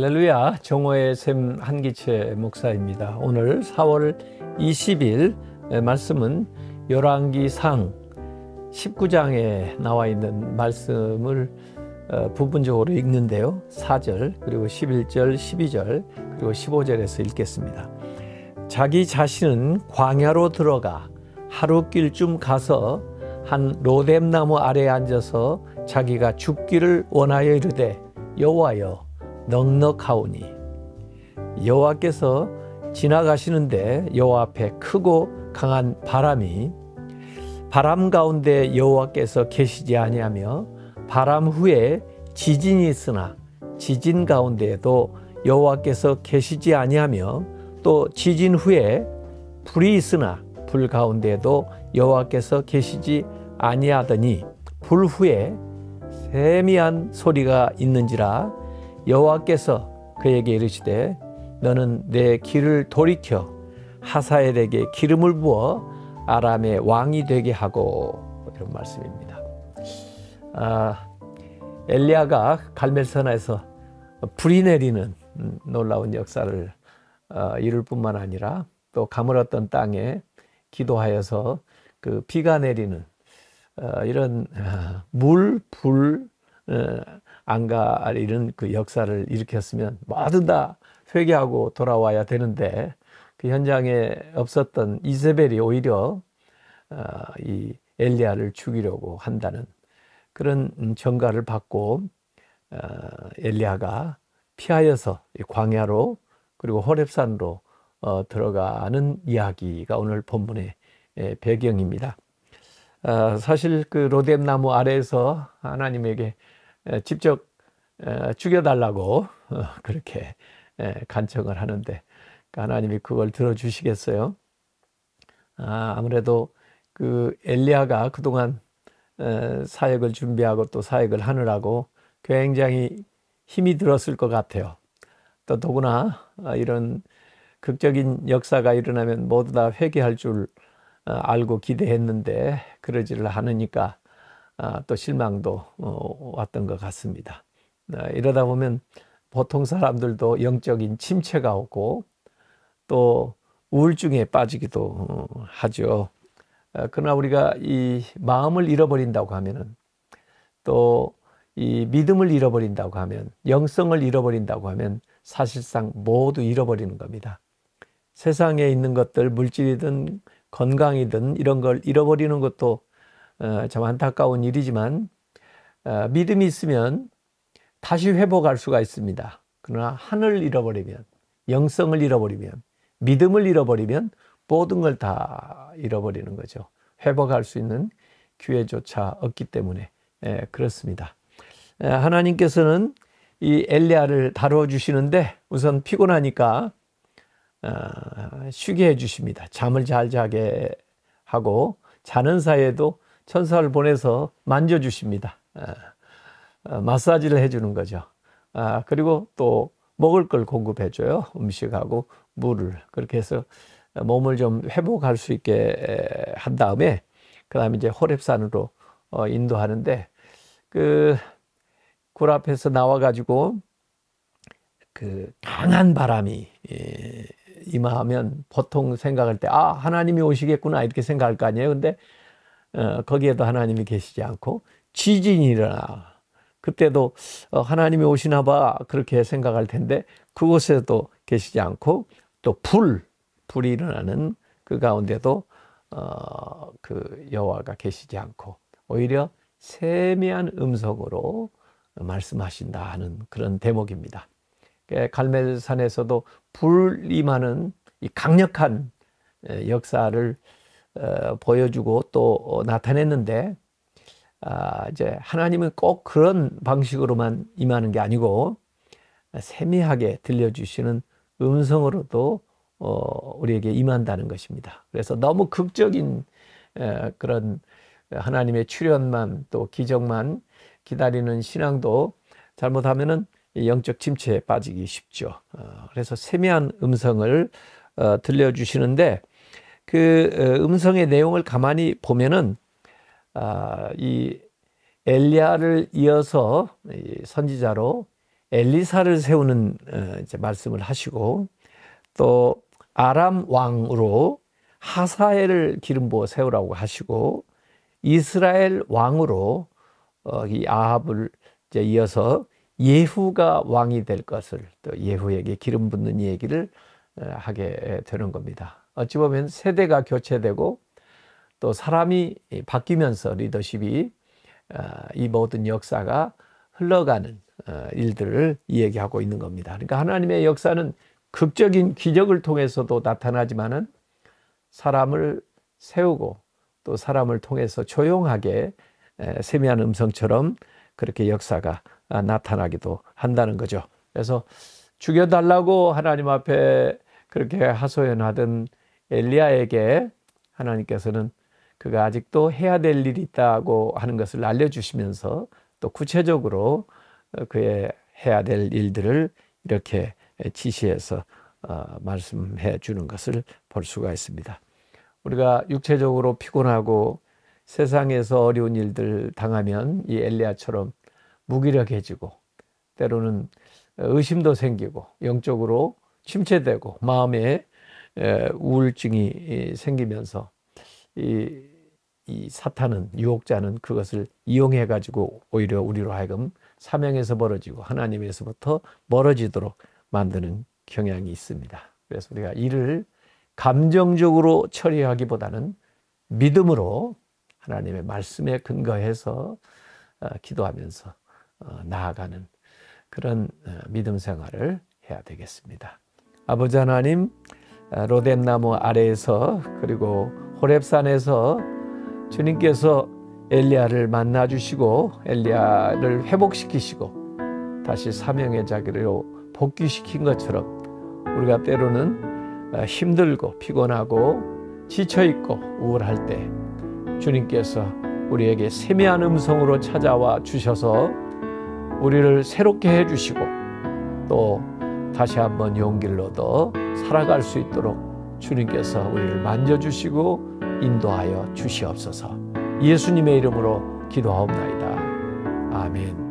할렐루야, 정오의 샘 한기채 목사입니다. 오늘 4월 20일 말씀은 열왕기상 19장에 나와 있는 말씀을 부분적으로 읽는데요. 4절, 그리고 11절, 12절, 그리고 15절에서 읽겠습니다. 자기 자신은 광야로 들어가 하루길쯤 가서 한 로뎀나무 아래에 앉아서 자기가 죽기를 원하여 이르되, 여호와여 넉넉하오니. 여호와께서 지나가시는데 여호와 앞에 크고 강한 바람 가운데 여호와께서 계시지 아니하며, 바람 후에 지진이 있으나 지진 가운데에도 여호와께서 계시지 아니하며, 또 지진 후에 불이 있으나 불 가운데에도 여호와께서 계시지 아니하더니, 불 후에 세미한 소리가 있는지라 여호와께서 그에게 이르시되, 너는 내 길을 돌이켜 하사엘에게 기름을 부어 아람의 왕이 되게 하고. 이런 말씀입니다. 엘리야가 갈멜산에서 불이 내리는 놀라운 역사를 이룰 뿐만 아니라, 또 가물었던 땅에 기도하여서 그 비가 내리는 이런 물, 불, 안가리는 그 역사를 일으켰으면 모두 다 회개하고 돌아와야 되는데, 그 현장에 없었던 이세벨이 오히려 이 엘리야를 죽이려고 한다는 그런 전가를 받고, 엘리야가 피하여서 광야로 그리고 호렙산으로 들어가는 이야기가 오늘 본문의 배경입니다. 사실 그 로뎀나무 아래에서 하나님에게 직접 죽여달라고 그렇게 간청을 하는데, 하나님이 그걸 들어주시겠어요? 아무래도 그 엘리야가 그동안 사역을 준비하고 또 사역을 하느라고 굉장히 힘이 들었을 것 같아요. 또 더구나 이런 극적인 역사가 일어나면 모두 다 회개할 줄 알고 기대했는데 그러지를 않으니까 또 실망도 왔던 것 같습니다. 이러다 보면 보통 사람들도 영적인 침체가 오고 또 우울증에 빠지기도 하죠. 그러나 우리가 이 마음을 잃어버린다고 하면은, 또 이 믿음을 잃어버린다고 하면, 영성을 잃어버린다고 하면 사실상 모두 잃어버리는 겁니다. 세상에 있는 것들, 물질이든 건강이든 이런 걸 잃어버리는 것도 참 안타까운 일이지만, 믿음이 있으면 다시 회복할 수가 있습니다. 그러나 하늘을 잃어버리면, 영성을 잃어버리면, 믿음을 잃어버리면 모든 걸 다 잃어버리는 거죠. 회복할 수 있는 기회조차 없기 때문에 그렇습니다. 하나님께서는 이 엘리야를 다루어 주시는데, 우선 피곤하니까 쉬게 해 주십니다. 잠을 잘 자게 하고, 자는 사이에도 천사를 보내서 만져주십니다. 마사지를 해주는 거죠. 그리고 또 먹을 걸 공급해줘요. 음식하고 물을. 그렇게 해서 몸을 좀 회복할 수 있게 한 다음에, 그 다음에 이제 호렙산으로 인도하는데, 그 굴 앞에서 나와가지고 그 강한 바람이 임하면 보통 생각할 때, 하나님이 오시겠구나 이렇게 생각할 거 아니에요. 근데 거기에도 하나님이 계시지 않고 지진이 일어나. 그때도 하나님이 오시나 봐 그렇게 생각할 텐데, 그곳에도 계시지 않고, 또 불이 일어나는 그 가운데도 그 여호와가 계시지 않고, 오히려 세미한 음성으로 말씀하신다 하는 그런 대목입니다. 갈멜산에서도 불 임하는 이 강력한 역사를 보여주고 또 나타냈는데, 이제 하나님은 꼭 그런 방식으로만 임하는 게 아니고 세미하게 들려주시는 음성으로도 우리에게 임한다는 것입니다. 그래서 너무 극적인 그런 하나님의 출현만, 또 기적만 기다리는 신앙도 잘못하면은 영적 침체에 빠지기 쉽죠. 그래서 세미한 음성을 들려주시는데, 그 음성의 내용을 가만히 보면은 이 엘리야를 이어서 선지자로 엘리사를 세우는 이제 말씀을 하시고, 또 아람 왕으로 하사엘을 기름 부어 세우라고 하시고, 이스라엘 왕으로 이 아합을 이제 이어서 예후가 왕이 될 것을, 또 예후에게 기름 붓는 얘기를 하게 되는 겁니다. 어찌 보면 세대가 교체되고 또 사람이 바뀌면서 리더십이 이 모든 역사가 흘러가는 일들을 이야기하고 있는 겁니다. 그러니까 하나님의 역사는 극적인 기적을 통해서도 나타나지만은 사람을 세우고 또 사람을 통해서 조용하게 세미한 음성처럼 그렇게 역사가 나타나기도 한다는 거죠. 그래서 죽여달라고 하나님 앞에 그렇게 하소연하던 엘리야에게 하나님께서는 그가 아직도 해야 될 일이 있다고 하는 것을 알려주시면서 또 구체적으로 그의 해야 될 일들을 이렇게 지시해서 말씀해 주는 것을 볼 수가 있습니다. 우리가 육체적으로 피곤하고 세상에서 어려운 일들 당하면 이 엘리야처럼 무기력해지고 때로는 의심도 생기고 영적으로 침체되고 마음에 우울증이 생기면서 이 사탄은, 유혹자는 그것을 이용해 가지고 오히려 우리로 하여금 사명에서 멀어지고 하나님에서부터 멀어지도록 만드는 경향이 있습니다. 그래서 우리가 이를 감정적으로 처리하기보다는 믿음으로 하나님의 말씀에 근거해서 기도하면서 나아가는 그런 믿음 생활을 해야 되겠습니다. 아버지 하나님, 로뎀나무 아래에서 그리고 호렙산에서 주님께서 엘리야를 만나 주시고 엘리야를 회복시키시고 다시 사명의 자리로 복귀시킨 것처럼 우리가 때로는 힘들고 피곤하고 지쳐있고 우울할 때 주님께서 우리에게 세미한 음성으로 찾아와 주셔서 우리를 새롭게 해주시고 또 다시 한번 용기를 얻어 살아갈 수 있도록 주님께서 우리를 만져주시고 인도하여 주시옵소서. 예수님의 이름으로 기도하옵나이다. 아멘.